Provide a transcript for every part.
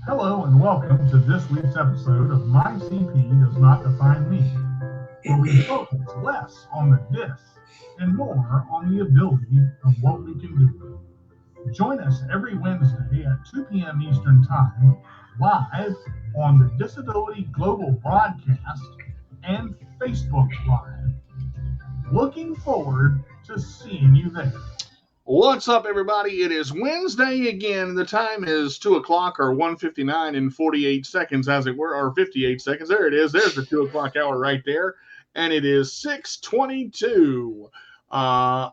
Hello and welcome to this week's episode of My CP Does Not Define Me, where we focus less on the dis and more on the ability of what we can do. Join us every Wednesday at 2 p.m. Eastern Time, live on the Disability Global Broadcast and Facebook Live. Looking forward to seeing you there. What's up, everybody? It is Wednesday again. The time is 2 o'clock or 1:59 and 48 seconds, as it were, or 58 seconds. There it is. There's the 2 o'clock hour right there. And it is 6:22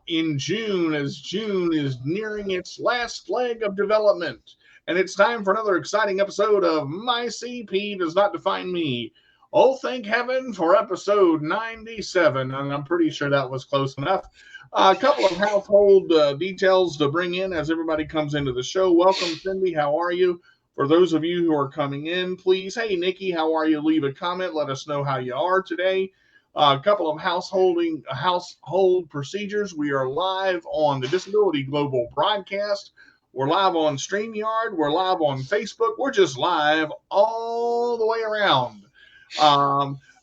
in June, as June is nearing its last leg of development. And it's time for another exciting episode of My CP Does Not Define Me. Oh, thank heaven for episode 97. And I'm pretty sure that was close enough. A couple of household details to bring in as everybody comes into the show. Welcome, Cindy. How are you? For those of you who are coming in, please, hey, Nikki, how are you? Leave a comment. Let us know how you are today. A couple of household procedures. We are live on the Disability Global Broadcast. We're live on StreamYard. We're live on Facebook. We're just live all the way around.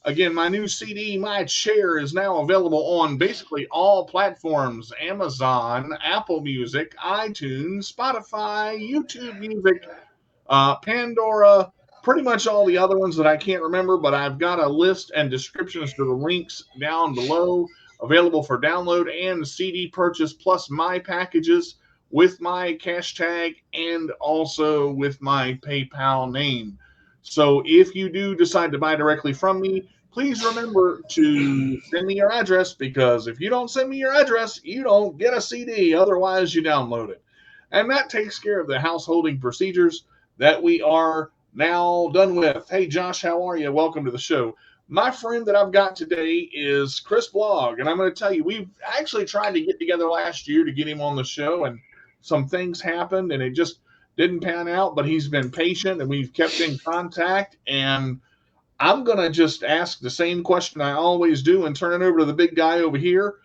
Again, my new CD, My Chair, is now available on basically all platforms: Amazon, Apple Music, iTunes, Spotify, YouTube Music, Pandora, pretty much all the other ones that I can't remember, but I've got a list and descriptions to the links down below, available for download and CD purchase, plus my packages with my cash tag and also with my PayPal name. So if you do decide to buy directly from me, please remember to send me your address, because if you don't send me your address, you don't get a CD. Otherwise, you download it. And that takes care of the householding procedures that we are now done with. Hey, Josh, how are you? Welcome to the show. My friend that I've got today is Chris Blogg, and I'm going to tell you, we've actually tried to get together last year to get him on the show, and some things happened, and it just didn't pan out, but he's been patient, and we've kept in contact, and I'm going to just ask the same question I always do and turn it over to the big guy over here.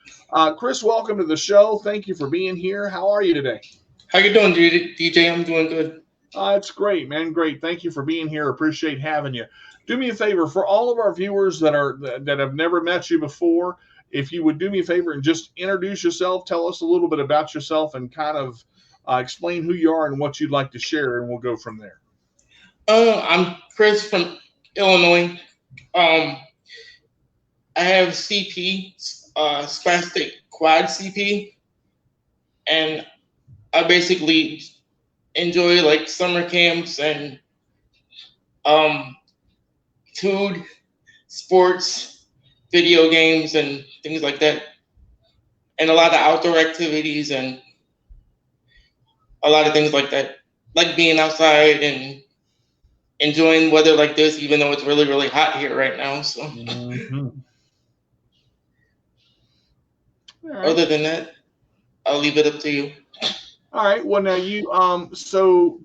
Chris, welcome to the show. Thank you for being here. How are you today? How you doing, DJ? I'm doing good. It's great, man. Great. Thank you for being here. Appreciate having you. Do me a favor, for all of our viewers that have never met you before, if you would do me a favor and just introduce yourself, tell us a little bit about yourself, and kind of explain who you are and what you'd like to share, and we'll go from there. I'm Chris from Illinois. I have CP, spastic quad CP, and I basically enjoy like summer camps and food, sports, video games, and things like that, and a lot of outdoor activities and a lot of things like that, like being outside and enjoying weather like this, even though it's really, really hot here right now. So, Other than that, I'll leave it up to you. All right. Well, now you so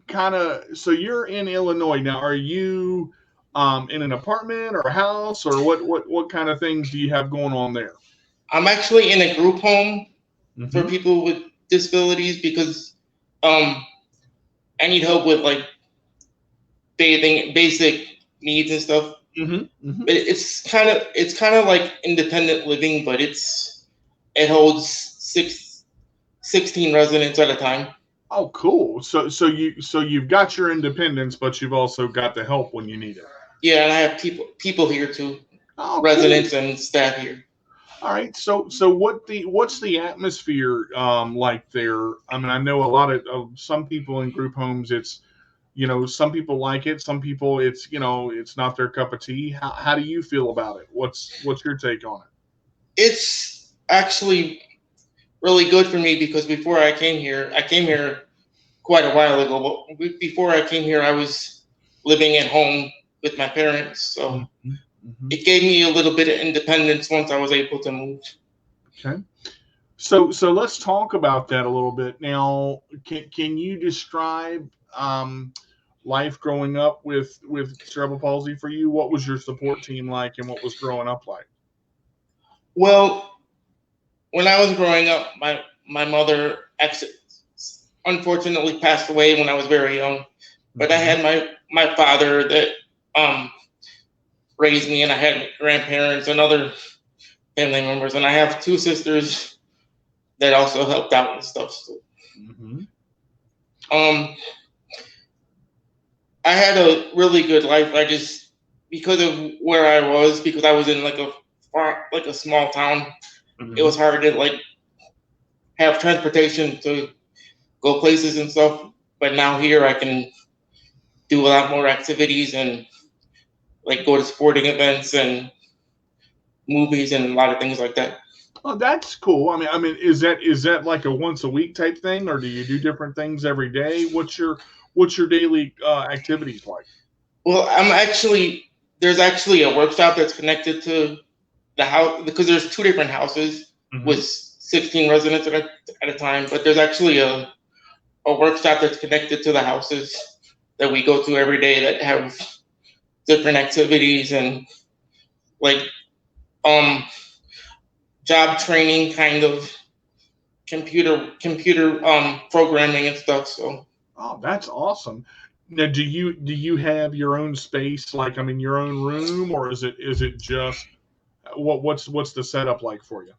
you're in Illinois now. Are you in an apartment or a house, or what kind of things do you have going on there? I'm actually in a group home for people with disabilities, because I need help with like bathing, basic needs and stuff. But it's kind of like independent living, but it holds 16 residents at a time. Oh, cool. So you've got your independence, but you've also got the help when you need it. Yeah, and I have people here too. Residents cool. And staff here. All right. So what's the atmosphere like there? I mean, I know a lot of some people in group homes, it's, some people like it, some people it's not their cup of tea. How do you feel about it? What's your take on it? It's actually really good for me, because before I came here quite a while ago. But before I came here, I was living at home with my parents, so it gave me a little bit of independence once I was able to move. Okay. So let's talk about that a little bit. Now, can you describe life growing up with cerebral palsy for you? What was your support team like, and what was growing up like? Well, when I was growing up, my mother unfortunately passed away when I was very young. But I had my father that raised me, and I had grandparents and other family members, and I have 2 sisters that also helped out and stuff. So, I had a really good life. I just, because of where I was, because I was in like a small town, it was hard to like have transportation to go places and stuff. But now here I can do a lot more activities and like go to sporting events and movies and a lot of things like that. Oh, that's cool. I mean, is that like a once a week type thing, or do you do different things every day? What's your daily activities like? Well, there's actually a workshop that's connected to the house, because there's 2 different houses with 16 residents at a time. But there's actually a workshop that's connected to the houses that we go to every day that have different activities and like job training, kind of computer programming and stuff. So. Oh, that's awesome. Now, do you have your own space, like your own room, or is it just what's the setup like for you?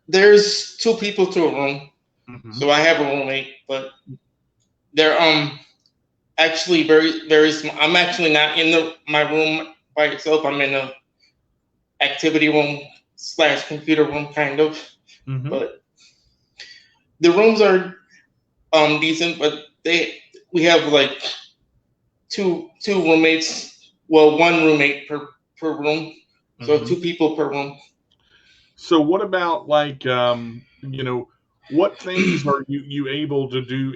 There's 2 people to a room, so I have a roommate, but they're actually very, very small. I'm actually not in my room by itself. I'm in a activity room / computer room, kind of. But the rooms are decent, but we have like two roommates. Well, 1 roommate per room, so 2 people per room. So what about like what things are you able to do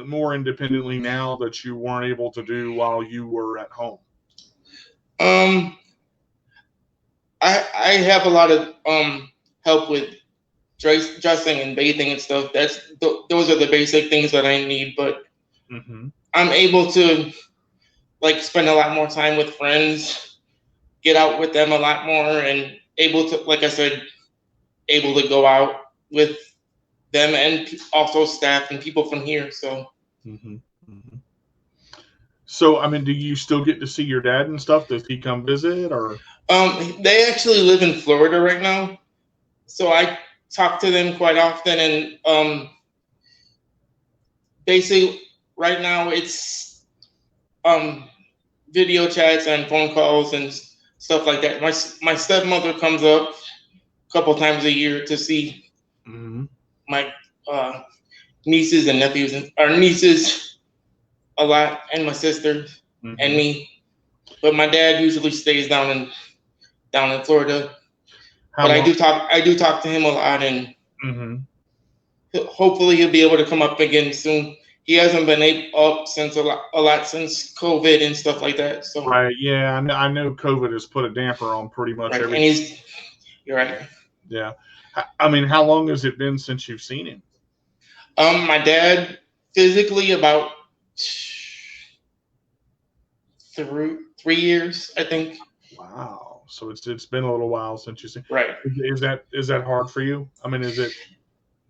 more independently now that you weren't able to do while you were at home? I have a lot of help with dressing and bathing and stuff. Those are the basic things that I need, but I'm able to like spend a lot more time with friends, get out with them a lot more, and able to, like I said, able to go out with them and also staff and people from here. So. So, I mean, do you still get to see your dad and stuff? Does he come visit, or? They actually live in Florida right now, so I talk to them quite often, and basically right now it's video chats and phone calls and stuff like that. My stepmother comes up a couple times a year to see my nieces and nephews, and our nieces a lot, and my sister and me. But my dad usually stays down in Florida. But I do talk to him a lot, and hopefully he'll be able to come up again soon. He hasn't been up since a lot since COVID and stuff like that. So. Right. Yeah, I know COVID has put a damper on pretty much everything. And you're right. Yeah. I mean, how long has it been since you've seen him? My dad physically about 3 years, I think. Wow. So it's been a little while since you've seen. Right. Is that hard for you? I mean, is it?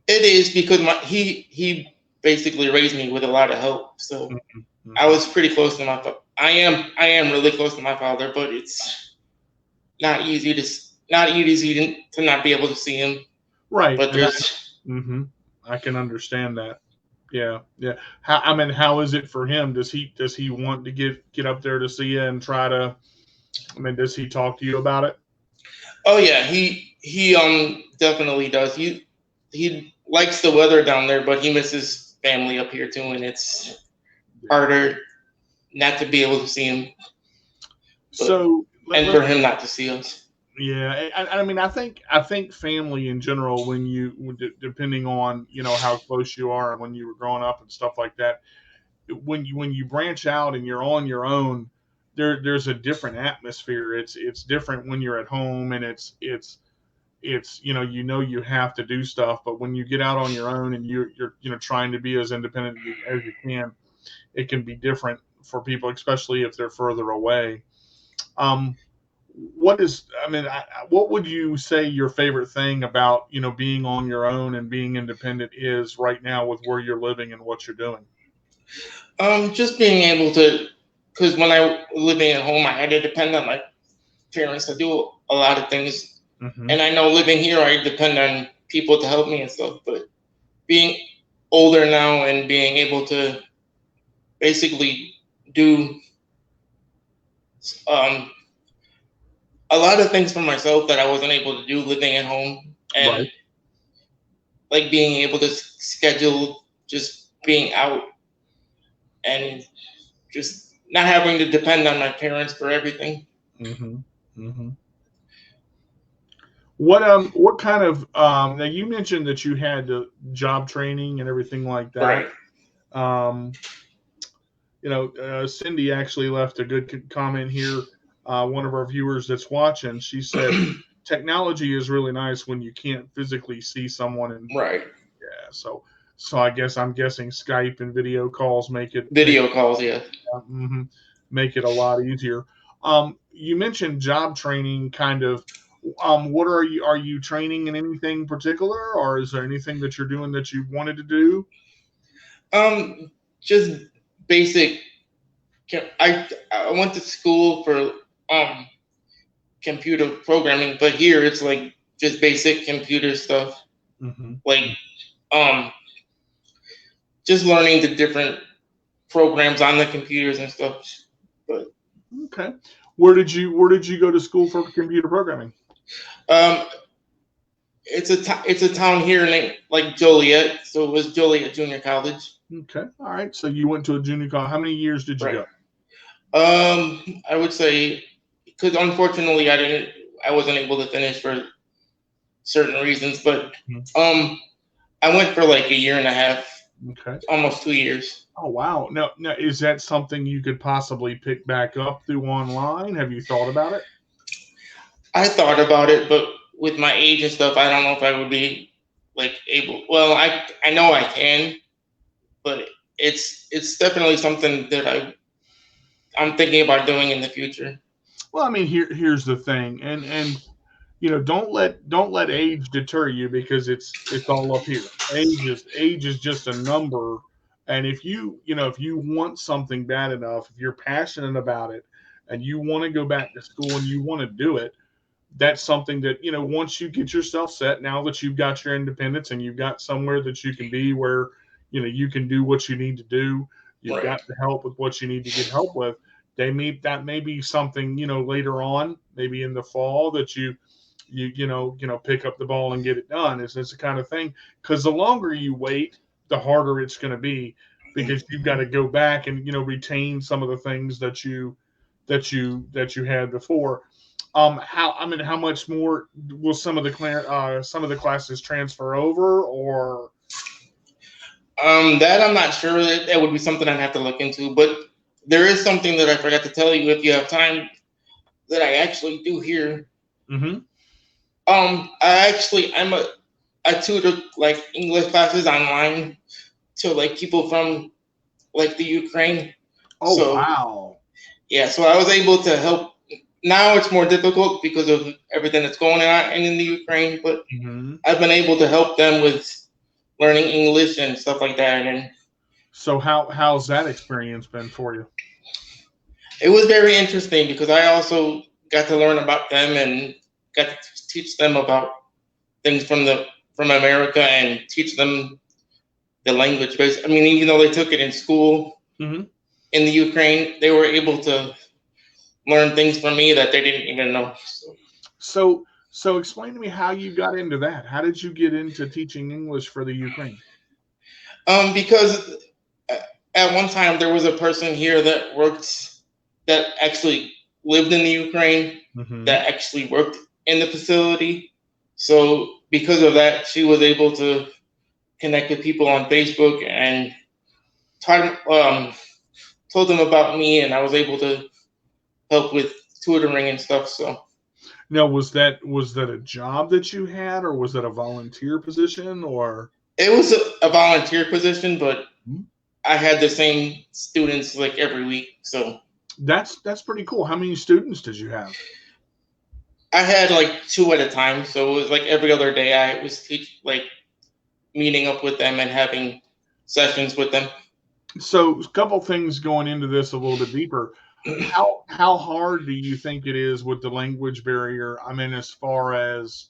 It is, because he basically raised me with a lot of help. So I was pretty close to my father. I am really close to my father, but it's not easy to not be able to see him. Right. But there's. I can understand that. Yeah. How is it for him? Does he want to get up there to see you and try to? I mean, does he talk to you about it? Oh yeah, he definitely does. He likes the weather down there, but he misses family up here too, and it's harder not to be able to see him. And for him not to see us. Yeah, I mean, I think family in general, when you, depending on how close you are and when you were growing up and stuff like that, when you branch out and you're on your own, there's a different atmosphere. It's different when you're at home, and it's you have to do stuff, but when you get out on your own and you're trying to be as independent as you can be different for people, especially if they're further away. What would you say your favorite thing about being on your own and being independent is right now with where you're living and what you're doing? Just being able to because when I was living at home, I had to depend on my parents to do a lot of things. And I know living here, I depend on people to help me and stuff. But being older now and being able to basically do a lot of things for myself that I wasn't able to do living at home, and like being able to schedule just being out and just not having to depend on my parents for everything. What kind of now you mentioned that you had job training and everything like that. Right. Cindy actually left a good comment here. One of our viewers that's watching, she said, technology is really nice when you can't physically see someone. And right. Yeah. So I'm guessing Skype and video calls make it make it a lot easier. You mentioned job training, kind of. What are you training in anything particular, or is there anything that you're doing that you wanted to do? Just basic. I went to school for computer programming, but here it's like just basic computer stuff, like just learning the different programs on the computers and stuff. But okay, where did you go to school for computer programming? It's a town here named like Joliet, so it was Joliet Junior College. Okay, all right. So you went to a junior college. How many years did you go? I would say, because unfortunately I wasn't able to finish for certain reasons, but I went for like a year and a half. Okay. Almost 2 years. Oh wow! Now is that something you could possibly pick back up through online? Have you thought about it? I thought about it, but with my age and stuff, I don't know if I would be like able. Well, I know I can, but it's definitely something that I'm thinking about doing in the future. Well, I mean, here's the thing, and don't let age deter you, because it's all up here. Age is just a number, and if you want something bad enough, if you're passionate about it, and you want to go back to school and you want to do it, that's something that once you get yourself set, now that you've got your independence and you've got somewhere that you can be where you can do what you need to do, you've got the help with what you need to get help with. That may be something later on, maybe in the fall, that you pick up the ball and get it done. It's the kind of thing, because the longer you wait, the harder it's going to be, because you've got to go back and retain some of the things that you had before. How much more will some of the classes transfer over, or? That I'm not sure. That would be something I'd have to look into. But there is something that I forgot to tell you, if you have time, that I actually do here. I tutor like English classes online to like people from like the Ukraine. Oh, wow. Yeah, so I was able to help. Now it's more difficult because of everything that's going on in the Ukraine, but I've been able to help them with learning English and stuff like that. And so how's that experience been for you? It was very interesting, because I also got to learn about them and got to teach them about things from America, and teach them the language base. I mean, even though they took it in school in the Ukraine, they were able to learn things from me that they didn't even know. So explain to me how you got into that. How did you get into teaching English for the Ukraine? Because at one time there was a person here that actually lived in the Ukraine, that actually worked in the facility. So because of that, she was able to connect with people on Facebook and told them about me, and I was able to help with tutoring and stuff. So now, was that a job that you had, or was that a volunteer position, or? It was a volunteer position, but I had the same students like every week. So that's pretty cool. How many students did you have? I had like 2 at a time. So it was like every other day I was meeting up with them and having sessions with them. So a couple things going into this a little bit deeper. How hard do you think it is with the language barrier? I mean, as far as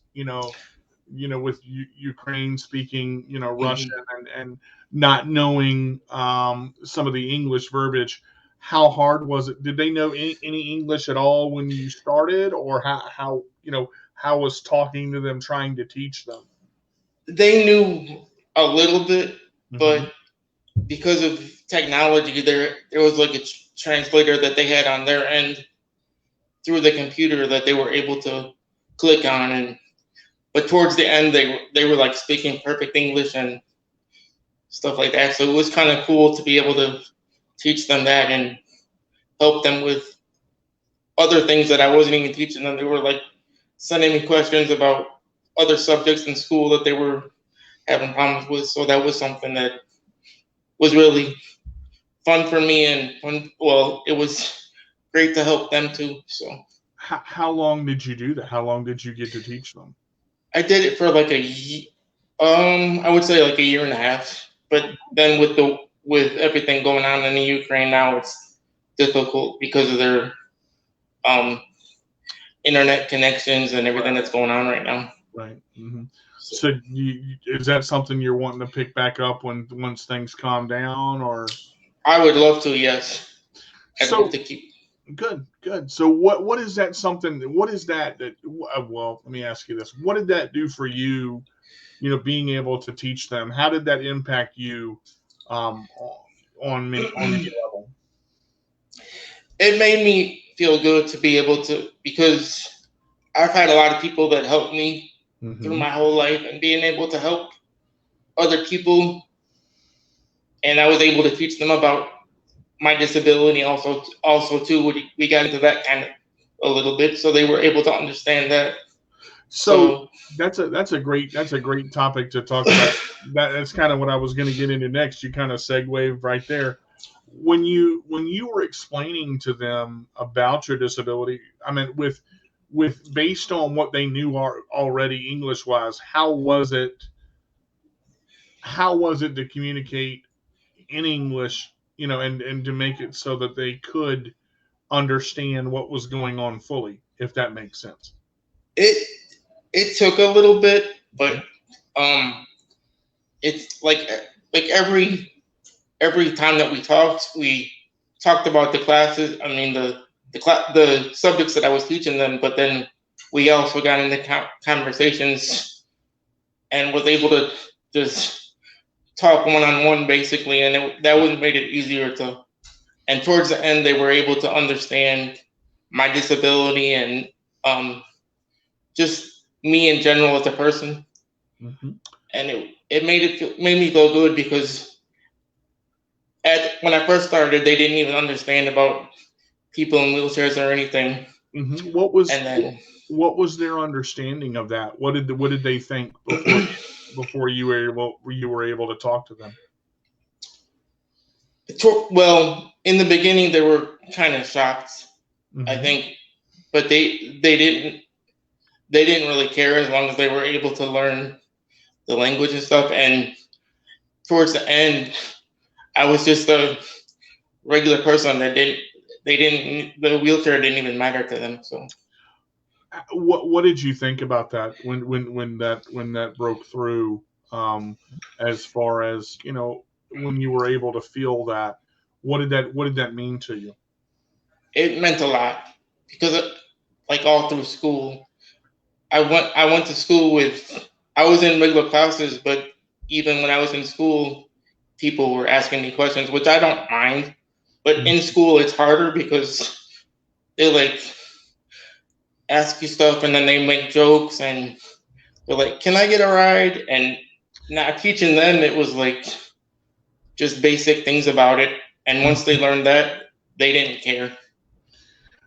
with Ukraine speaking, Russian and not knowing some of the English verbiage. How hard was it? Did they know any English at all when you started, or how was talking to them trying to teach them? They knew a little bit, Mm-hmm. but because of technology, there was like a translator that they had on their end through the computer that they were able to click on, and but towards the end they were like speaking perfect English and stuff like that. So it was kind of cool to be able to teach them that and help them with other things that I wasn't even teaching them. They were like sending me questions about other subjects in school that they were having problems with. So that was something that was really fun for me and fun. Well, it was great to help them too. So How long did you do that? How long did you get to teach them? I did it for like I would say like a year and a half. But then with everything going on in the Ukraine now, it's difficult because of their um, internet connections and everything that's going on right now. Right. Mm-hmm. So So is that something you're wanting to pick back up once things calm down, or? I would love to, yes. I'd love So to keep. good. So what is that something? What is that? Well, let me ask you this: what did that do for you? Being able to teach them. How did that impact you on any level? It made me feel good to be able to, because I've had a lot of people that helped me through Mm-hmm. my whole life, and being able to help other people, and I was able to teach them about my disability also too. We got into that kind of a little bit, so they were able to understand that. So So that's a great topic to talk about. That's kind of what I was going to get into next. You kind of segued right there. When you were explaining to them about your disability, I mean, with based on what they knew already English wise, how was it to communicate in English, and to make it so that they could understand what was going on fully, if that makes sense. it it took a little bit, but Okay. um, it's like every time that we talked about the classes. I mean the subjects that I was teaching them, but then we also got into conversations and was able to just talk one on one basically, and that would made it easier to. And towards the end, they were able to understand my disability and just me in general as a person, Mm-hmm. and it made me feel good because when I first started, they didn't even understand about people in wheelchairs or anything. Mm-hmm. What was their understanding of that? What did they think before you were able to talk to them? Well, in the beginning, they were kind of shocked, I Mm-hmm. think, but they didn't really care as long as they were able to learn the language and stuff. And towards the end, I was just a regular person that the wheelchair didn't even matter to them. So What did you think about that when that broke through? As far as when you were able to feel that, what did that mean to you? it meant a lot because like all through school, I went to school with I was in regular classes, but even when I was in school, people were asking me questions, which I don't mind. But in school, it's harder because they like ask you stuff and then they make jokes and they're like, "Can I get a ride?" And not teaching them, it was like just basic things about it. And once they Mhm. learned that, they didn't care.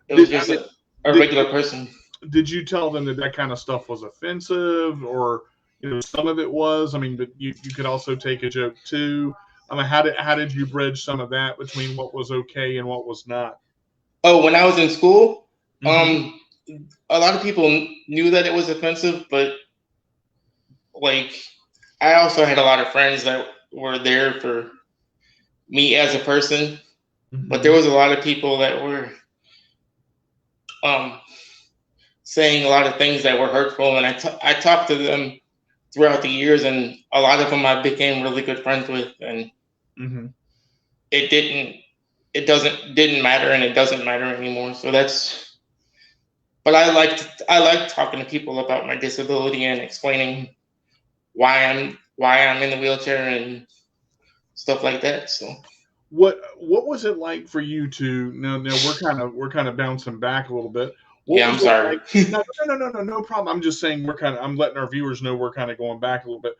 It was Did I just mean a did regular person. did you tell them that kind of stuff was offensive, or some of it was? I mean, but you could also take a joke too. I mean, how did you bridge some of that between what was okay and what was not? Oh, when I was in school, Mm-hmm. um, a lot of people knew that it was offensive, but like I also had a lot of friends that were there for me as a person. Mm-hmm. But there was a lot of people that were saying a lot of things that were hurtful, and I talked to them throughout the years, and a lot of them I became really good friends with, and Mm-hmm. it didn't matter, and it doesn't matter anymore. So that's. But I like talking to people about my disability and explaining why I'm in the wheelchair and stuff like that. So What was it like for you to now we're kind of bouncing back a little bit. What yeah, I'm was it sorry. like? No problem. I'm just saying I'm letting our viewers know we're kind of going back a little bit.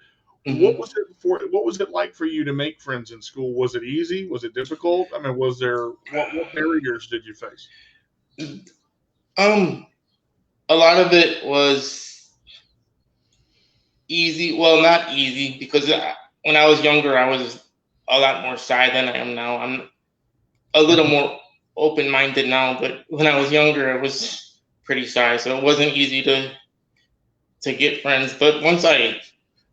Mhm. What was it like for you to make friends in school? Was it easy? Was it difficult? I mean, was there what barriers did you face? A lot of it was easy. Well, not easy because when I was younger, I was a lot more shy than I am now. I'm a little more open-minded now, but when I was younger, I was pretty shy, so it wasn't easy to get friends. But once I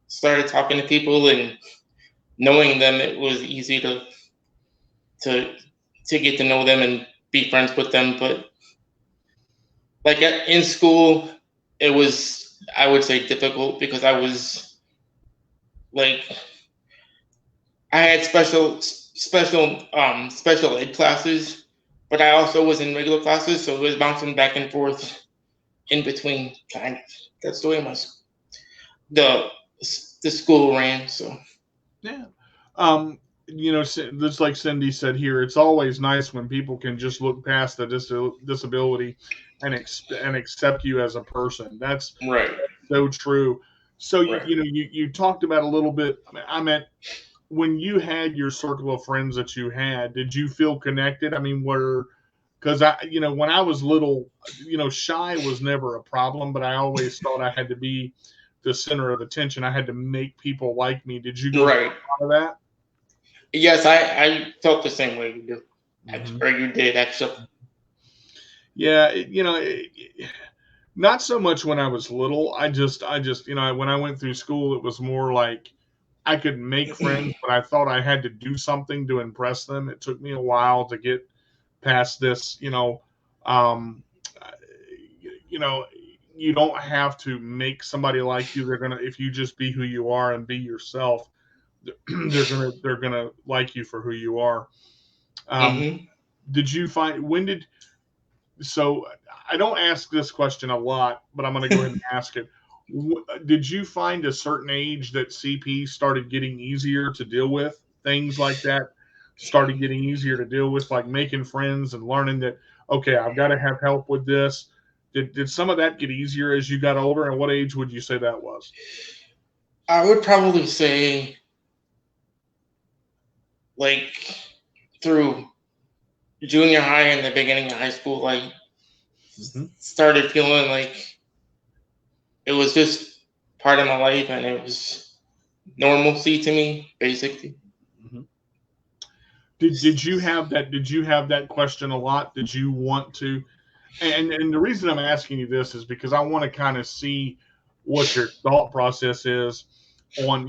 started talking to people and knowing them, it was easy to get to know them and be friends with them. But like in school, it was, I would say, difficult because I was like, I had special ed classes, but I also was in regular classes, so it was bouncing back and forth in between. Kind of. That's the way the the school ran. So Yeah. Just like Cindy said here, it's always nice when people can just look past the disability and accept you as a person. That's right, so true. So right. you talked about a little bit. I meant when you had your circle of friends that you had, did you feel connected? I mean, because when I was little, shy was never a problem, but I always thought I had to be the center of attention. I had to make people like me. Did you go through Right. a lot of that? Yes, I felt the same way you do. Mm-hmm. Or you did, actually. Yeah, not so much when I was little. I just, when I went through school, it was more like I could make friends, but I thought I had to do something to impress them. It took me a while to get past this, um, you know, you don't have to make somebody like you. If you just be who you are and be yourself, they're gonna like you for who you are. Um, Hmm. did you find when did so I don't ask this question a lot, but I'm going to go ahead and ask it. Did you find a certain age that CP started getting easier to deal with? Things like that started getting easier to deal with, like making friends and learning that, okay, I've got to have help with this. Did some of that get easier as you got older? And what age would you say that was? I would probably say like through junior high and the beginning of high school, I Mm-hmm. started feeling like it was just part of my life and it was normalcy to me, basically. Mm-hmm. Did you have that? Did you have that question a lot? Did you want to? And the reason I'm asking you this is because I want to kind of see what your thought process is on,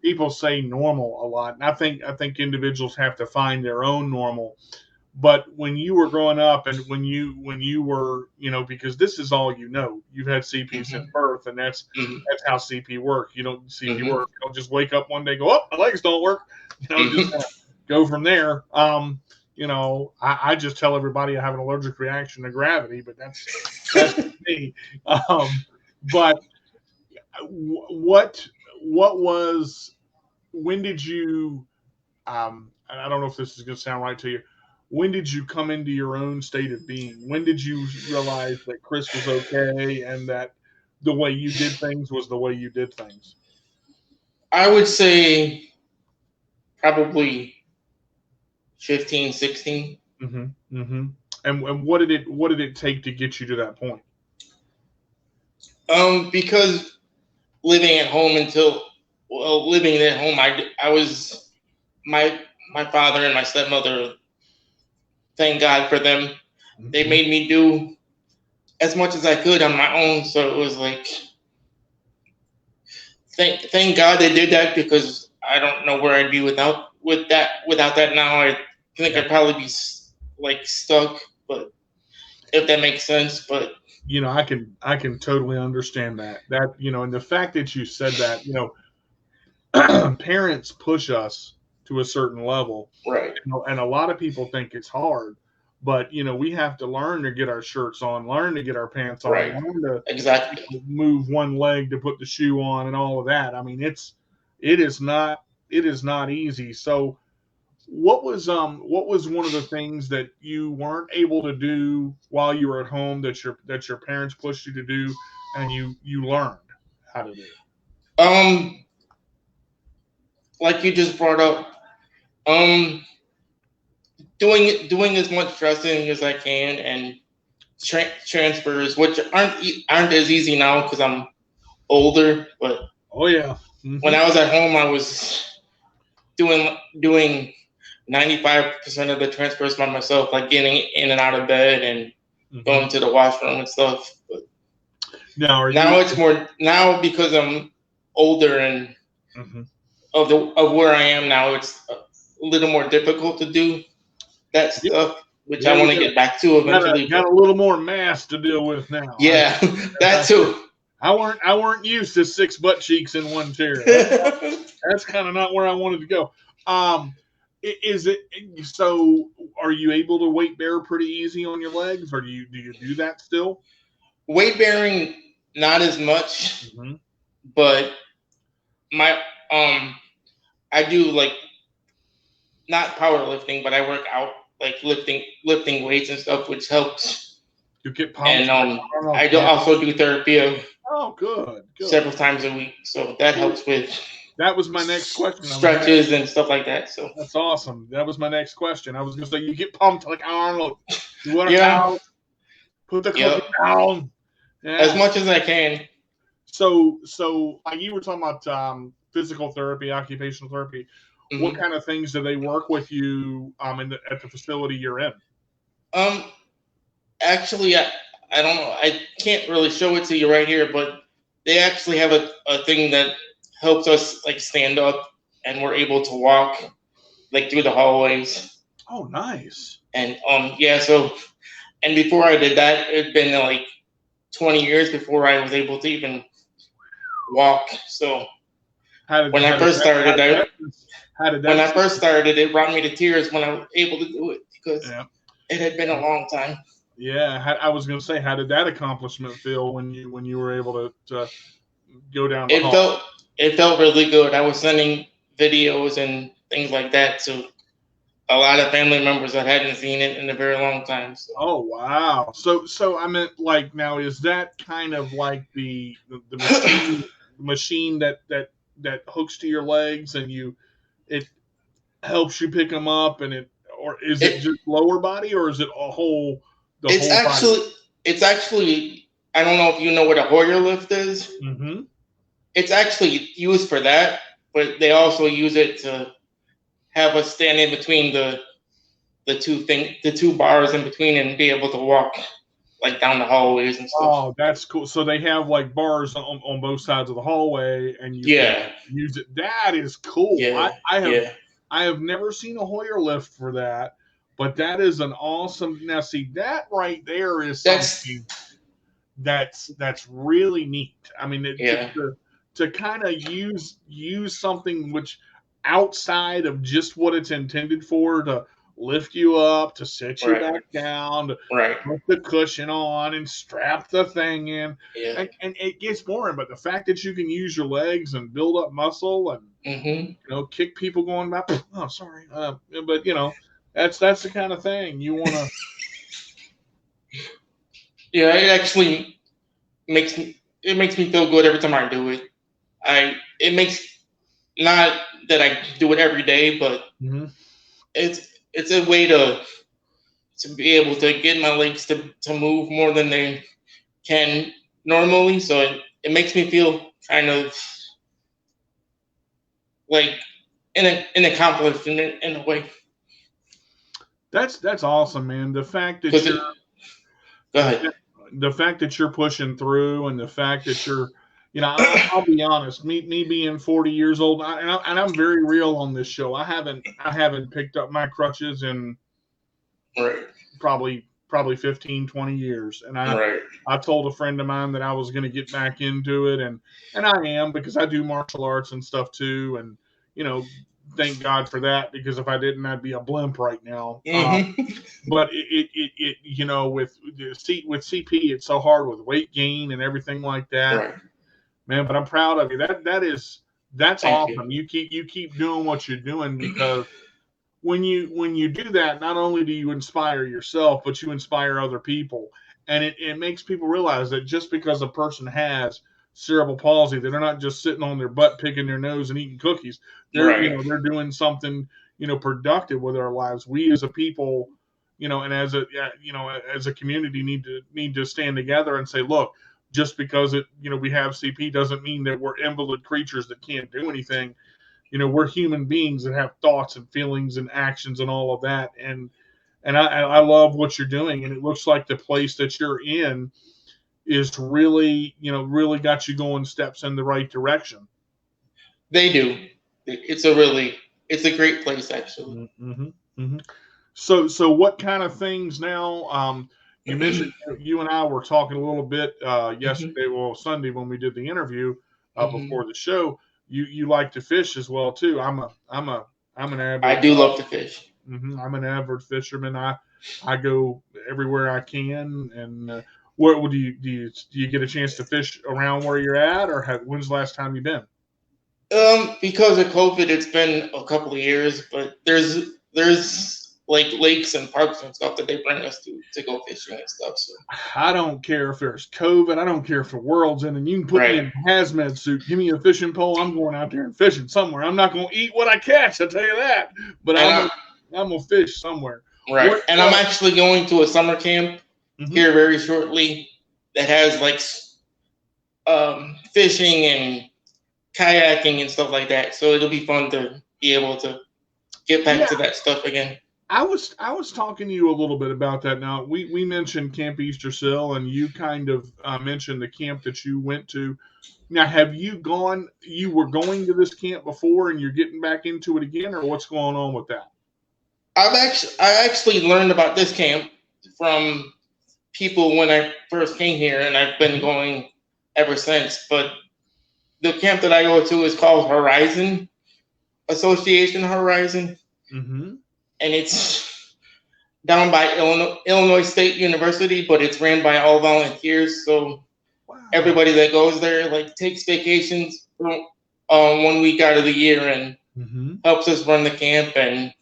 people say normal a lot. And I think individuals have to find their own normal. But when you were growing up and when you were, because this is all you've had CP since Hmm. birth, and that's Hmm. that's how CP work. You don't CP Hmm. work. You don't just wake up one day and go, oh, my legs don't work. Just Hmm. kind of go from there. I just tell everybody I have an allergic reaction to gravity, but that's me. But what was when did you and I don't know if this is going to sound right to you. When did you come into your own state of being? When did you realize that Chris was okay and that the way you did things was the way you did things? I would say probably 15, 16. Mm-hmm. Mm-hmm. And what did it take to get you to that point? Because living at home living at home, I was my my father and my stepmother. Thank God for them. They Mm-hmm. made me do as much as I could on my own. So it was like, thank God they did that because I don't know where I'd be without without that now, I think I'd probably be like stuck. But if that makes sense, but you know, I can totally understand that. That, you know, and the fact that you said that, you know, parents push us to a certain level, right, and a lot of people think it's hard, but you know, we have to learn to get our shirts on, learn to get our pants on, right, learn to exactly. move one leg to put the shoe on, and all of that. I mean, it is not easy. So what was one of the things that you weren't able to do while you were at home that your parents pushed you to do, and you learned how to do? Um, like you just brought up, um, doing as much dressing as I can and transfers, which aren't as easy now because I'm older. But Oh yeah. when I was at home, I was doing 95% of the transfers by myself, like getting in and out of bed and going to the washroom and stuff. But now it's more now because I'm older and of where I am now, it's a little more difficult to do that stuff, which I want to get back to eventually. Got a little more mass to deal with now. Yeah, that too. I weren't used to 6 butt cheeks in one chair. That's kind of not where I wanted to go. Is it so? Are you able to weight bear pretty easy on your legs, or do you do that still? Weight bearing, not as much, but my I do like not powerlifting, but I work out like lifting weights and stuff, which helps. You get pumped. And I also do therapy. Oh, good. Several times a week, so that helps with. That was my next question. Stretches and stuff like that. So that's awesome. That was my next question. I was going to say, you get pumped like Arnold. You want to out, put the cookie down. Yeah. As much as I can. So like you were talking about physical therapy, occupational therapy. What kind of things do they work with you at the facility you're in? Actually, I don't know. I can't really show it to you right here, but they actually have a thing that helps us like stand up, and we're able to walk like through the hallways. Oh, nice. And so, and before I did that, it'd been like 20 years before I was able to even walk. So when I first started, it brought me to tears when I was able to do it because it had been a long time. Yeah, I was going to say, how did that accomplishment feel when you were able to go down the hall? It felt really good. I was sending videos and things like that to a lot of family members that hadn't seen it in a very long time. So. Oh wow! So I meant, like, now is that kind of like the machine that hooks to your legs and it helps you pick them up, and or is it just lower body, or is it a whole? It's actually I don't know if you know what a Hoyer lift is. It's actually used for that, but they also use it to have us stand in between the two bars in between and be able to walk like down the hallways and stuff. Oh, that's cool. So they have like bars on both sides of the hallway, and you can use it. That is cool. Yeah. I have never seen a Hoyer lift for that, but that is an awesome. Now, see, that right there is something that's really neat. I mean, to kind of use something which outside of just what it's intended for, to lift you up, to set you back down, to put the cushion on and strap the thing in, and it gets boring. But the fact that you can use your legs and build up muscle and kick people going back, oh sorry, but that's the kind of thing you want to. Yeah, it actually makes me feel good every time I do it. It makes, not that I do it every day, but it's a way to be able to get my legs to move more than they can normally. So it makes me feel kind of like an accomplishment in a way. That's awesome, man. The fact that go ahead. The fact that you're pushing through, and the fact that You know, I'll be honest. Me being 40 years old, and I'm very real on this show. I haven't picked up my crutches in Right. probably 15, 20 years. And Right. I told a friend of mine that I was going to get back into it, and I am, because I do martial arts and stuff too. And you know, thank God for that, because if I didn't, I'd be a blimp right now. But it you know, with CP, it's so hard with weight gain and everything like that. Right. Man, but I'm proud of you. That's Thank awesome. You keep doing what you're doing, because when you do that, not only do you inspire yourself, but you inspire other people. And it makes people realize that just because a person has cerebral palsy, that they're not just sitting on their butt picking their nose and eating cookies. They're Right. they're doing something productive with their lives. We as a people, and as a community need to stand together and say, look, just because we have CP doesn't mean that we're invalid creatures that can't do anything. We're human beings that have thoughts and feelings and actions and all of that. And I love what you're doing. And it looks like the place that you're in is really got you going steps in the right direction. They do. It's a great place, actually. Mm-hmm. Mm-hmm. So what kind of things now? You mentioned you and I were talking a little bit yesterday, well, Sunday, when we did the interview before the show. You like to fish as well too. I'm an avid. I do love to fish. I'm an avid fisherman. I go everywhere I can. And where do you get a chance to fish around where you're at, or when's the last time you've been? Because of COVID, it's been a couple of years, but there's like lakes and parks and stuff that they bring us to go fishing and stuff. So I don't care if there's COVID. I don't care if the world's in, and you can put me in a hazmat suit. Give me a fishing pole. I'm going out there and fishing somewhere. I'm not going to eat what I catch, I'll tell you that. But I'm going to fish somewhere. Right. And I'm actually going to a summer camp here very shortly that has like fishing and kayaking and stuff like that. So it'll be fun to be able to get back to that stuff again. I was talking to you a little bit about that. Now we mentioned Camp Easter Sill, and you kind of mentioned the camp that you went to. Now, have you gone? You were going to this camp before, and you're getting back into it again, or what's going on with that? I actually learned about this camp from people when I first came here, and I've been going ever since. But the camp that I go to is called Horizon Association Horizon. And it's down by Illinois State University, but it's ran by all volunteers. So everybody that goes there like takes vacations 1 week out of the year and helps us run the camp and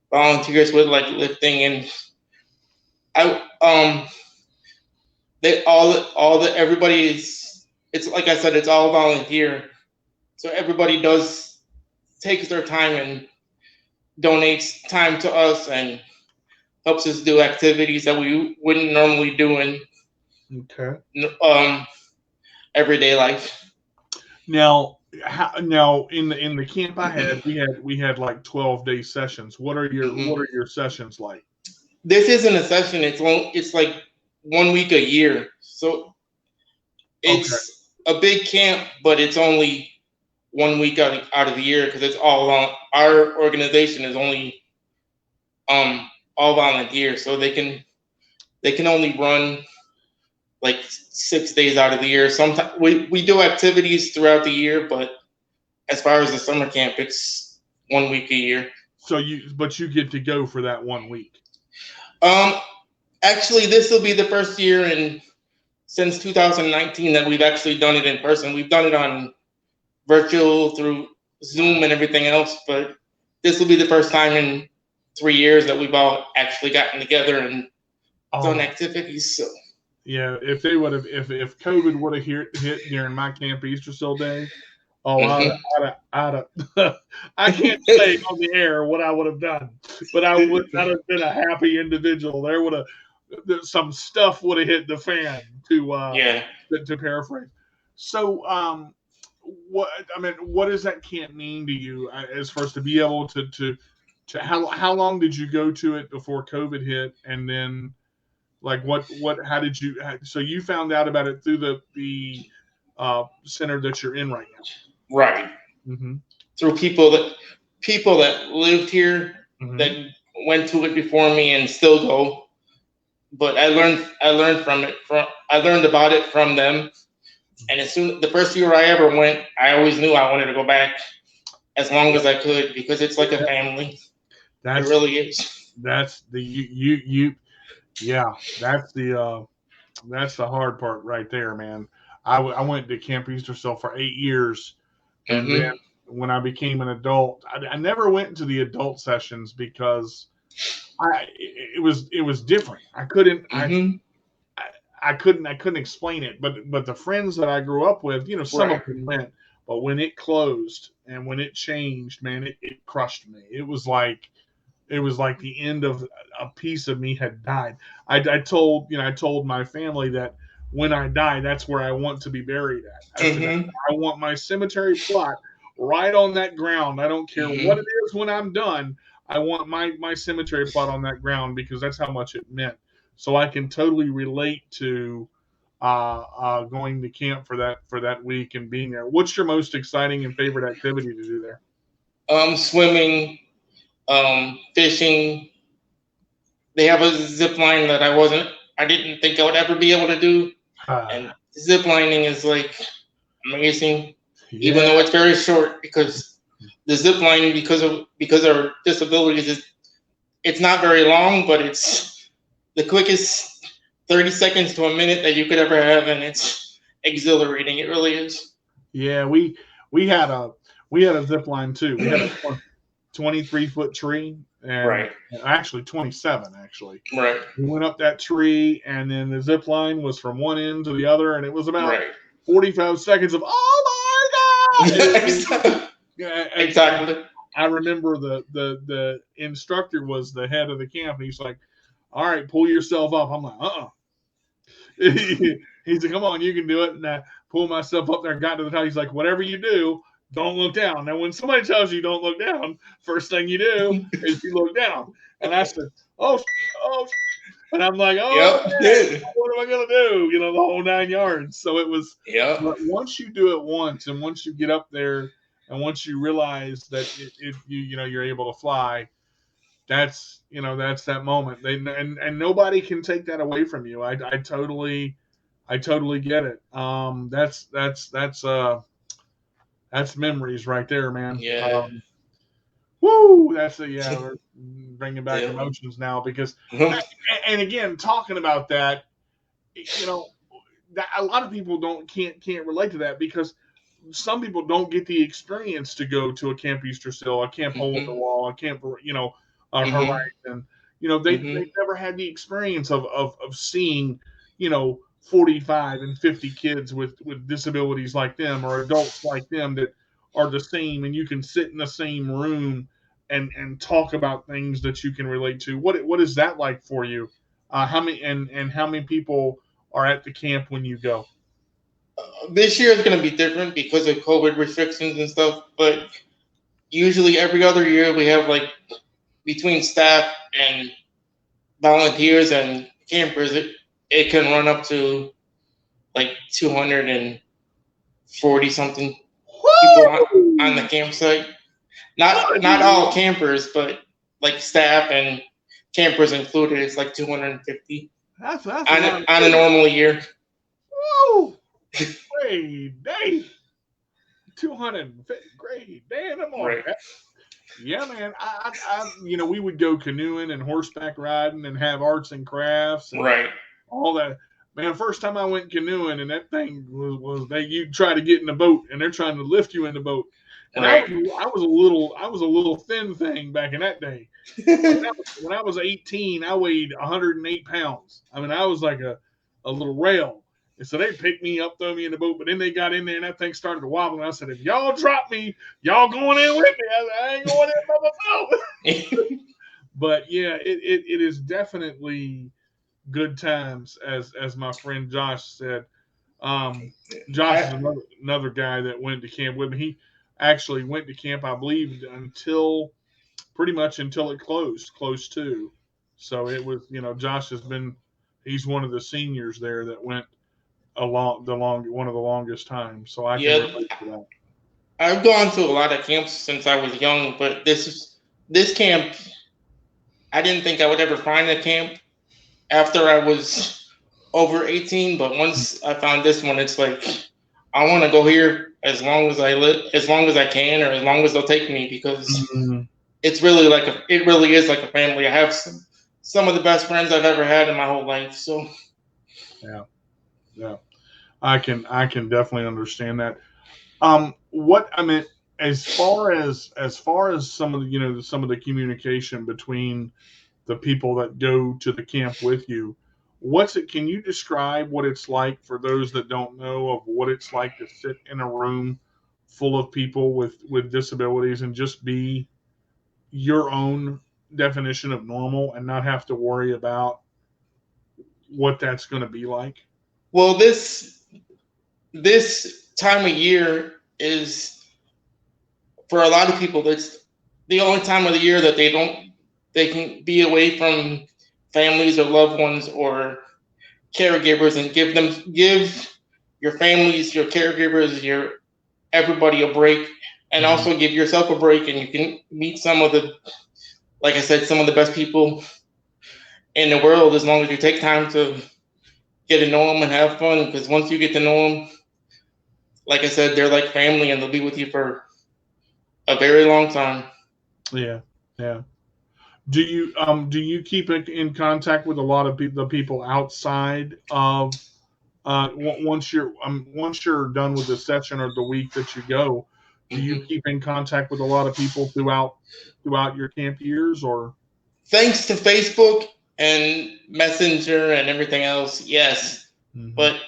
volunteers with like lifting. And everybody is, it's like I said, it's all volunteer. So everybody takes their time and donates time to us and helps us do activities that we wouldn't normally do in everyday life. Now in the camp I had, we had like 12-day sessions. What are your sessions like? This isn't a session. It's like 1 week a year. So it's a big camp, but it's only 1 week out of the year because it's all on. Our organization is only all volunteers, so they can only run like 6 days out of the year. Sometimes we do activities throughout the year, but as far as the summer camp, it's 1 week a year. So you get to go for that 1 week. Actually, this will be the first year since 2019 that we've actually done it in person. We've done it on virtual through Zoom and everything else, but this will be the first time in 3 years that we've all actually gotten together and done activities. So yeah, if they would have, if COVID would have hit during my Camp Easter Sill day, I can't say on the air what I would have done, but I'd have been a happy individual. There would have some stuff would have hit the fan to paraphrase. So what does that camp mean to you as far as to be able to how long did you go to it before COVID hit, and then like how did you so you found out about it through the center that you're in right now. Right. Mm-hmm. Through people that lived here, Mm-hmm. that went to it before me and still go. But I learned from it. I learned about it from them. And the first year I ever went, I always knew I wanted to go back as long as I could, because it's like a family. It really is. That's the yeah. That's the hard part right there, man. I went to Camp Eastersill for 8 years, and Mm-hmm. then when I became an adult, I never went to the adult sessions because it was different. I couldn't Mm-hmm. I couldn't explain it. But the friends that I grew up with, some of them went, but when it closed and when it changed, man, it crushed me. It was like the end of a piece of me had died. I told my family that when I die, that's where I want to be buried at. I said, I want my cemetery plot right on that ground. I don't care what it is when I'm done. I want my cemetery plot on that ground because that's how much it meant. So I can totally relate to going to camp for that week and being there. What's your most exciting and favorite activity to do there? Swimming, fishing. They have a zip line that I didn't think I would ever be able to do. And zip lining is like amazing, even though it's very short, because the zip line, because of our disabilities, it's not very long, but it's the quickest 30 seconds to a minute that you could ever have, and it's exhilarating. It really is. Yeah, we had a zip line too. We had a 23-foot tree, and actually 27. Actually, right. We went up that tree, and then the zip line was from one end to the other, and it was about 45 seconds of oh my god! Exactly. I remember the instructor was the head of the camp, and he's like, "All right, pull yourself up." I'm like, He said, "Come on, you can do it." And I pulled myself up there and got to the top. He's like, "Whatever you do, don't look down." Now, when somebody tells you don't look down, first thing you do is you look down. And I said, "Oh," and I'm like, "Oh, man, what am I gonna do?" The whole 9 yards. So it was. But once you do it once, and once you get up there, and once you realize that you're able to fly, that's that moment. And nobody can take that away from you. I totally get it. That's memories right there, man. Yeah. Woo! We're bringing back emotions now because, and again, talking about that, that a lot of people can't relate to that because some people don't get the experience to go to a Camp Eastersill, a Camp Hole in the Wall, a Camp, Horizon. They've never had the experience of seeing, 45 and 50 kids with disabilities like them or adults like them that are the same, and you can sit in the same room and talk about things that you can relate to. What is that like for you? How many people are at the camp when you go? This year is going to be different because of COVID restrictions and stuff, but usually every other year we have, like, between staff and volunteers and campers, it can run up to like 240 something people on the campsite. Not all campers, but like staff and campers included, it's like 250 That's on a normal year. Whoa! Great day. 250. Great. Damn, I'm all right. Yeah, man. I we would go canoeing and horseback riding and have arts and crafts and all that. Man, first time I went canoeing and that thing was you try to get in the boat and they're trying to lift you in the boat. And I was a little thin thing back in that day. When I was 18, I weighed 108 pounds. I mean, I was like a little rail. And so they picked me up, throw me in the boat, but then they got in there and that thing started to wobble. And I said, if y'all drop me, y'all going in with me. I said, I ain't going in by myself. But yeah, it is definitely good times, as my friend Josh said. Josh is another guy that went to camp with me. He actually went to camp, I believe, pretty much until it closed too. So it was, Josh he's one of the seniors there that went one of the longest times. So I can Yeah, relate to that. I've gone to a lot of camps since I was young, but this camp, I didn't think I would ever find a camp after I was over 18. But once I found this one, it's like I want to go here as long as I live, as long as I can, or as long as they'll take me, because it's really it really is like a family. I have some of the best friends I've ever had in my whole life. So yeah, I can definitely understand that. What I mean, as far as some of the some of the communication between the people that go to the camp with you, can you describe what it's like for those that don't know of what it's like to sit in a room full of people with disabilities and just be your own definition of normal and not have to worry about what that's going to be like? well, this time of year is, for a lot of people, it's the only time of the year that they can be away from families or loved ones or caregivers, and give your families, your caregivers, your everybody a break, and also give yourself a break, and you can meet some of the, like I said, some of the best people in the world, as long as you take time to get to know them and have fun. Because once you get to know them, like I said, they're like family, and they'll be with you for a very long time. Yeah, yeah. Do you keep in contact with a lot of the people outside of once you're done with the session or the week that you go? Do you keep in contact with a lot of people throughout your camp years, or? Thanks to Facebook and Messenger and everything else, yes. But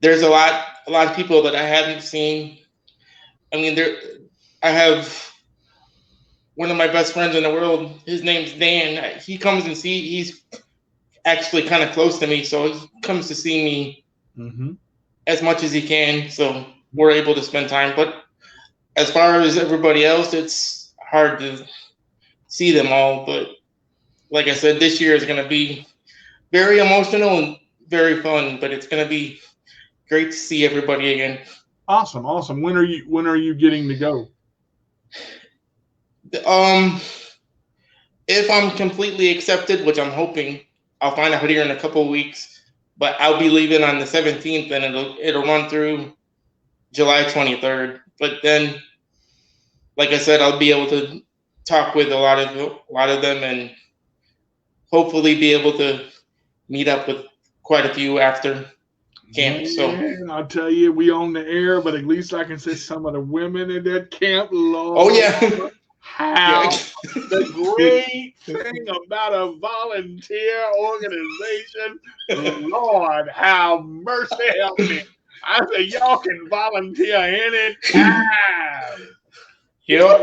there's a lot of people that I haven't seen. I mean, I have one of my best friends in the world. His name's Dan. He comes and he's actually kind of close to me, so he comes to see me as much as he can. So we're able to spend time. But as far as everybody else, it's hard to see them all. But like I said, this year is going to be very emotional and very fun. But it's going to be great to see everybody again. Awesome. When are you getting to go? If I'm completely accepted, which I'm hoping, I'll find out here in a couple of weeks. But I'll be leaving on the 17th, and it'll run through July 23rd. But then, like I said, I'll be able to talk with a lot of them, and hopefully be able to meet up with quite a few after camp. So I'll tell you, we on the air, but at least I can say some of the women in that camp, Lord. Oh yeah. How the great thing about a volunteer organization, Lord, how mercy help me. I say y'all can volunteer anytime. Yep.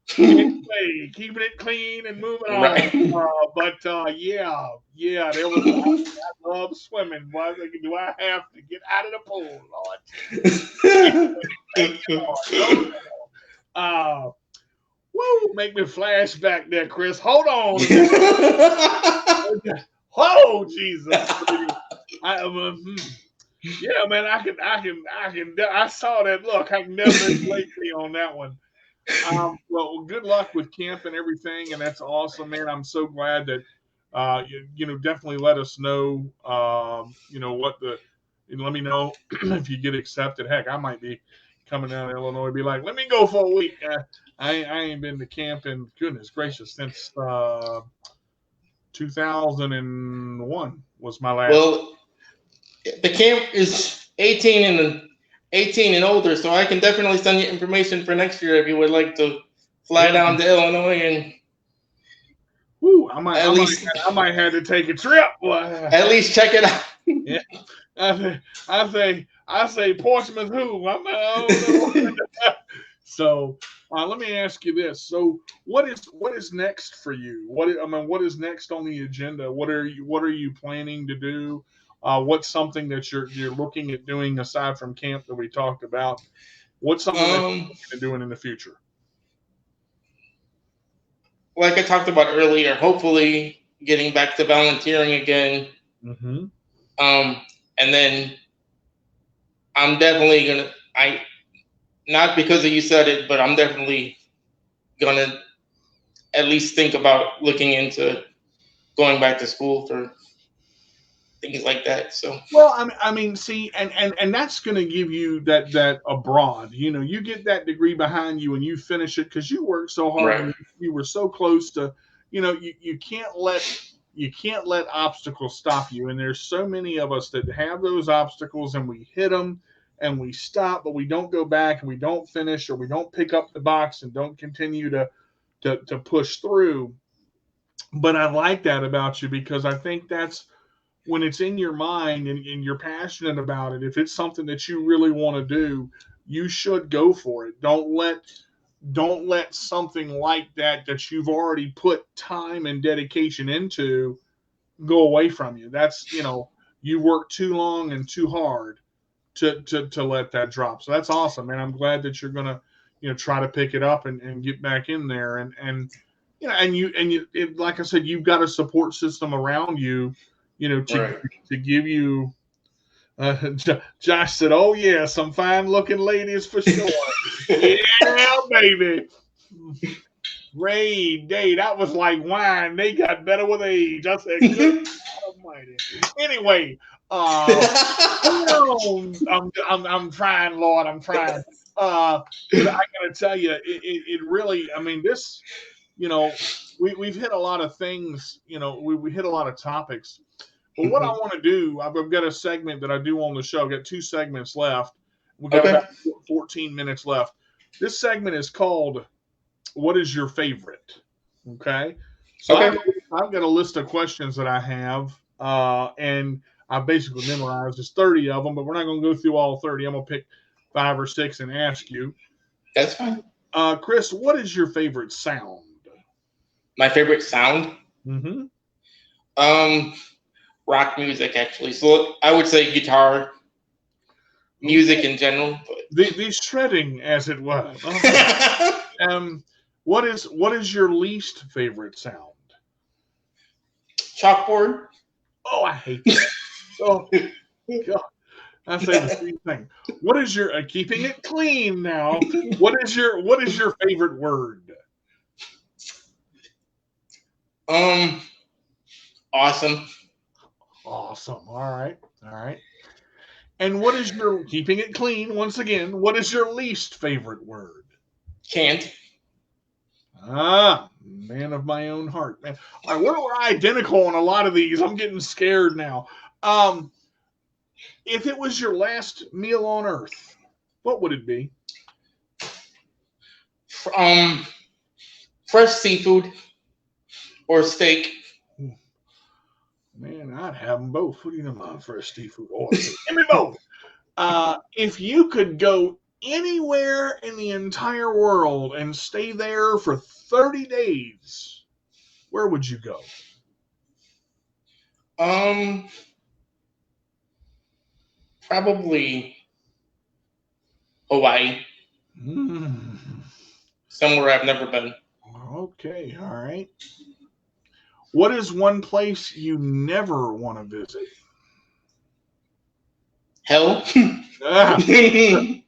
Keeping it clean and moving on. But yeah, there was. I love swimming. Boy, I was thinking, do I have to get out of the pool, Lord? Woo! Make me flash back there, Chris. Hold on. Oh Jesus! Yeah, man, I saw that look. I can definitely relate to you on that one. Well, good luck with camp and everything, and that's awesome, man. I'm so glad that definitely let us know. Let me know if you get accepted. Heck, I might be coming down to Illinois and be like, let me go for a week. I ain't been to camp in, goodness gracious, since 2001 was my last. Well, the camp is 18 and older, so I can definitely send you information for next year if you would like to fly down to Illinois and. Woo, I might have to take a trip. At least check it out. Yeah. I say Portsmouth who? I don't know. So let me ask you this. So what is next for you? What is next on the agenda? What are you planning to do? What's something that you're looking at doing aside from camp that we talked about? What's something that you're looking at doing in the future? Like I talked about earlier, hopefully getting back to volunteering again. And then I'm definitely gonna, not because of you said it, but I'm definitely gonna at least think about looking into going back to school for things like that. So Well, I mean, see, and that's going to give you that abroad. You know, you get that degree behind you and you finish it because you worked so hard right, and you were so close to. You know, you can't let obstacles stop you. And there's so many of us that have those obstacles and we hit them and we stop, but we don't go back and we don't finish or we don't pick up the box and don't continue to push through. But I like that about you because I think that's when it's in your mind and you're passionate about it. If it's something that you really want to do, you should go for it. Don't let something like that you've already put time and dedication into go away from you. That's, you work too long and too hard to let that drop. So that's awesome, man. I'm glad that you're gonna, try to pick it up and get back in there and like I said, you've got a support system around you, to right. to give you. Josh said, "Oh yeah, some fine-looking ladies for sure." Yeah, baby. Ray Day, that was like wine. They got better with age. I said, "Good Almighty." Anyway, I'm trying, Lord. I'm trying. But I gotta tell you, it really. I mean, this. We've hit a lot of things. We hit a lot of topics. But what I want to do, I've got a segment that I do on the show. I've got 2 segments left. We've got Okay. about 14 minutes left. This segment is called "What is your favorite?" Okay, so Okay. I've got a list of questions that I have, and I basically memorized. There's 30 of them, but we're not going to go through all 30. I'm going to pick 5 or 6 and ask you. That's fine. Chris, what is your favorite sound? My favorite sound? Mm-hmm. Rock music, actually. So I would say guitar music in general. But The shredding, as it were. Okay. What is your least favorite sound? Chalkboard. Oh, I hate that. Oh, God. I say the same thing. What is your keeping it clean now? What is your favorite word? Awesome. Awesome. All right. All right. And what is your keeping it clean once again? What is your least favorite word? Can't. Ah, man of my own heart, man. All right, we're identical on a lot of these. I'm getting scared now. If it was your last meal on Earth, what would it be? Fresh seafood or steak. Man, I'd have them both. What do you know about fresh seafood or steak? Give me both. If you could go anywhere in the entire world and stay there for 30 days, where would you go? Probably Hawaii. Somewhere I've never been. Okay, all right. What is one place you never want to visit? Hell. Good. A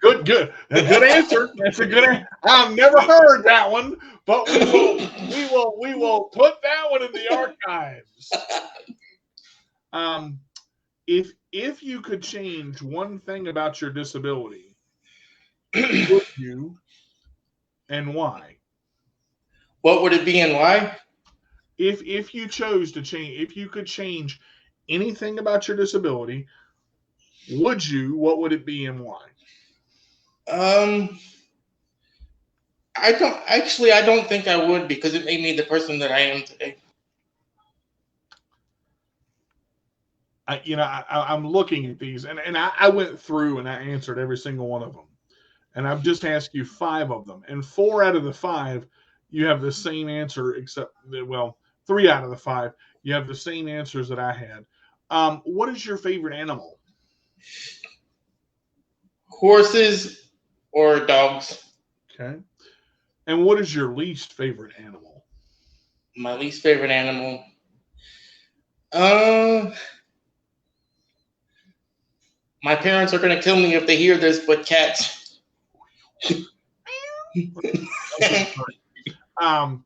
good answer. That's a good answer. I've never heard that one, but we will put that one in the archives. If you could change one thing about your disability, would you, and why? What would it be and why? If you chose to change, if you could change anything about your disability, would you? What would it be and why? I don't think I would, because it made me the person that I am today. I'm looking at these, and I went through and I answered every single one of them, and I've just asked you 5 of them, and 4 out of the 5 you have the same answer, except 3 out of the 5 you have the same answers that I had. What is your favorite animal? Horses or dogs. Okay. And what is your least favorite animal? My least favorite animal. My parents are going to kill me if they hear this, but cats. All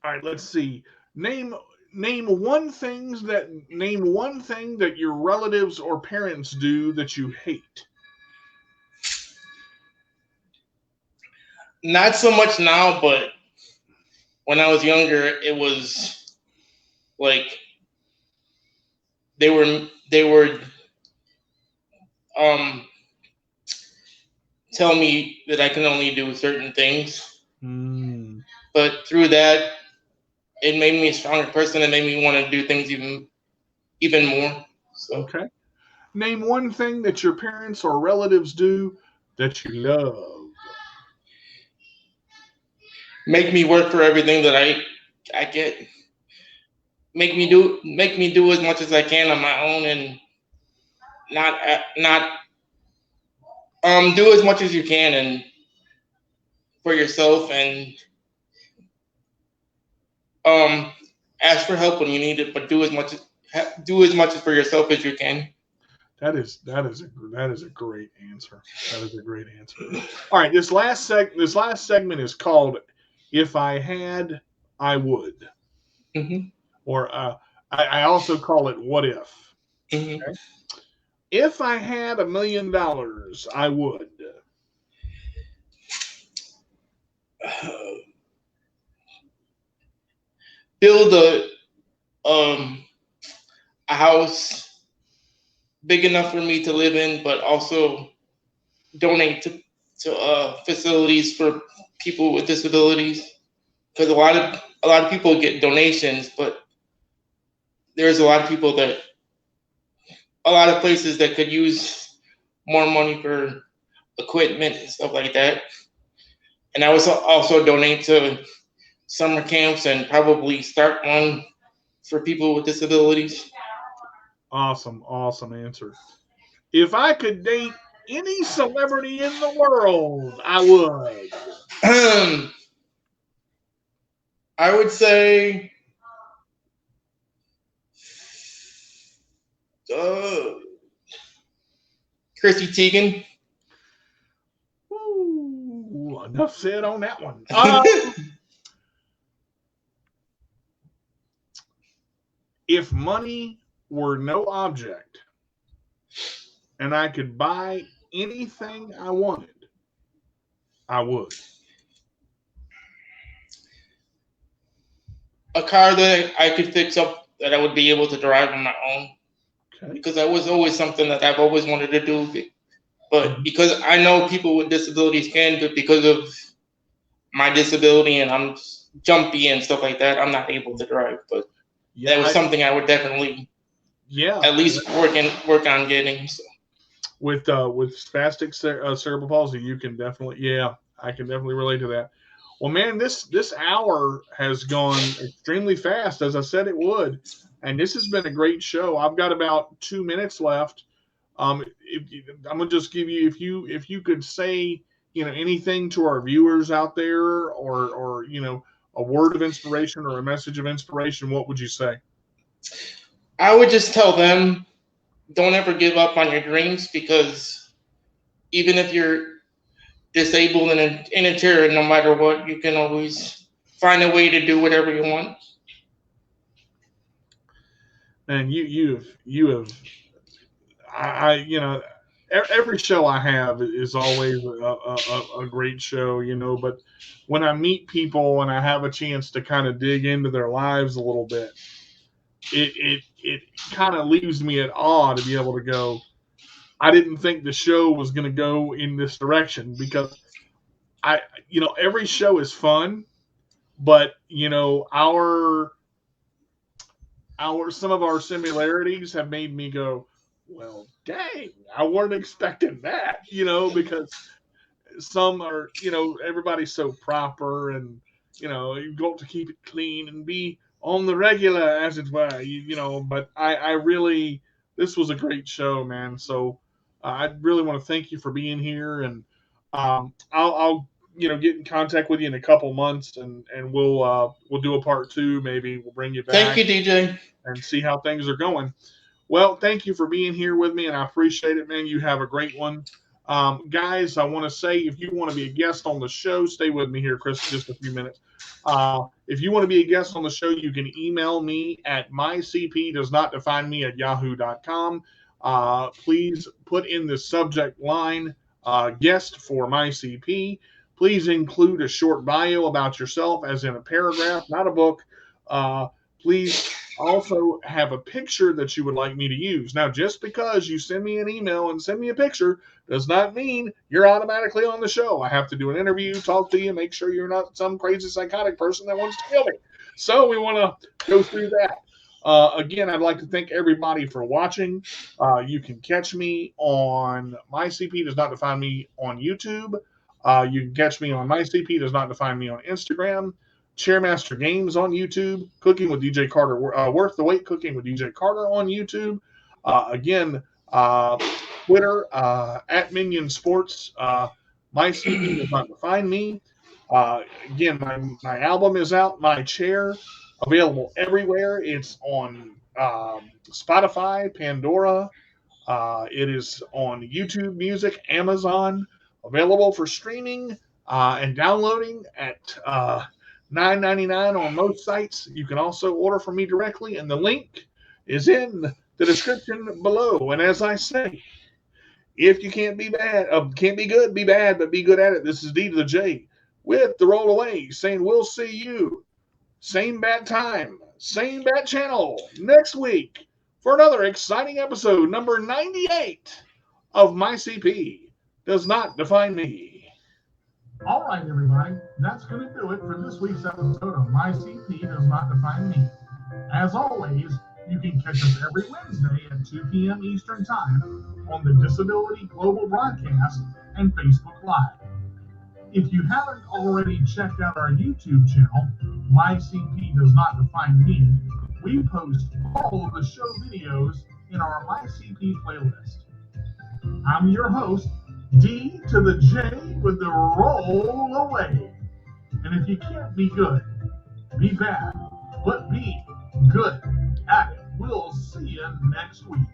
right, let's see. Name one thing that your relatives or parents do that you hate. Not so much now, but when I was younger, it was like they were tell me that I can only do certain things. But through that, it made me a stronger person and made me want to do things even more. So. Okay. Name one thing that your parents or relatives do that you love. Make me work for everything that I get. Make me do as much as I can on my own, and not do as much as you can and for yourself, and ask for help when you need it, but do as much for yourself as you can. That is a great answer. That is a great answer. All right, this last segment is called "If I Had, I Would," or I also call it "What If." Okay? If I had $1 million, I would build a house big enough for me to live in, but also donate to facilities for people with disabilities. Because a lot of people get donations, but there's a lot of places that could use more money for equipment and stuff like that. And I would also donate to summer camps and probably start one for people with disabilities. Awesome answer. If I could date any celebrity in the world, I would. I would say Chrissy Teigen. Ooh, enough said on that one. If money were no object and I could buy anything I wanted, I would. A car that I could fix up, that I would be able to drive on my own. Okay. Because that was always something that I've always wanted to do. But because I know people with disabilities can, but because of my disability and I'm jumpy and stuff like that, I'm not able to drive. But that was something I would definitely at least work on getting. So. With spastic cerebral palsy, you can definitely, I can definitely relate to that. Well, man, this hour has gone extremely fast, as I said it would, and this has been a great show. I've got about 2 minutes left. I'm gonna just give you, if you could say, anything to our viewers out there, or a word of inspiration or a message of inspiration, what would you say? I would just tell them, don't ever give up on your dreams, because even if you're disabled and in a chair, no matter what, you can always find a way to do whatever you want. And you have every show I have is always a great show, but when I meet people and I have a chance to kind of dig into their lives a little bit, it kind of leaves me at awe to be able to go, I didn't think the show was going to go in this direction, because every show is fun, but some of our similarities have made me go, well, dang, I weren't expecting that, because some are, everybody's so proper, and you've got to keep it clean and be on the regular, as it were, but I really, this was a great show, man. So I really want to thank you for being here, and I'll get in contact with you in a couple months, and we'll do a part 2. Maybe we'll bring you back. Thank you, DJ. And see how things are going. Well, thank you for being here with me, and I appreciate it, man. You have a great one. Guys, I want to say if you want to be a guest on the show, stay with me here, Chris, just a few minutes. If you want to be a guest on the show, you can email me at mycpdoesnotdefineme@yahoo.com. Please put in the subject line guest for MyCP. Please include a short bio about yourself, as in a paragraph, not a book. Please also have a picture that you would like me to use. Now, just because you send me an email and send me a picture does not mean you're automatically on the show. I have to do an interview, talk to you, make sure you're not some crazy psychotic person that wants to kill me. So we want to go through that. Again, I'd like to thank everybody for watching. You can catch me on My CP Does Not Define Me on YouTube. You can catch me on My CP Does Not Define Me on Instagram. Chairmaster Games on YouTube, Cooking with DJ Carter, Worth the Wait Cooking with DJ Carter on YouTube. Again, Twitter, at Minion Sports. My CP Does Not Define Me. Again, my album is out, My Chair, available everywhere. It's on Spotify, Pandora. It is on YouTube Music, Amazon, available for streaming and downloading at $9.99 on most sites. You can also order from me directly, and the link is in the description below. And as I say, if you can't be bad, can't be good, be bad, but be good at it. This is D to the J with the Rollaway saying we'll see you same bad time, same bad channel next week for another exciting episode, number 98 of My CP Does Not Define Me. All right, everybody, that's going to do it for this week's episode of My CP Does Not Define Me. As always, you can catch us every Wednesday at 2 p.m. Eastern Time on the Disability Global Broadcast and Facebook Live. If you haven't already checked out our YouTube channel, My CP Does Not Define Me, we post all of the show videos in our My CP playlist. I'm your host, D to the J with the roll away. And if you can't be good, be bad, but be good at it. We'll see you next week.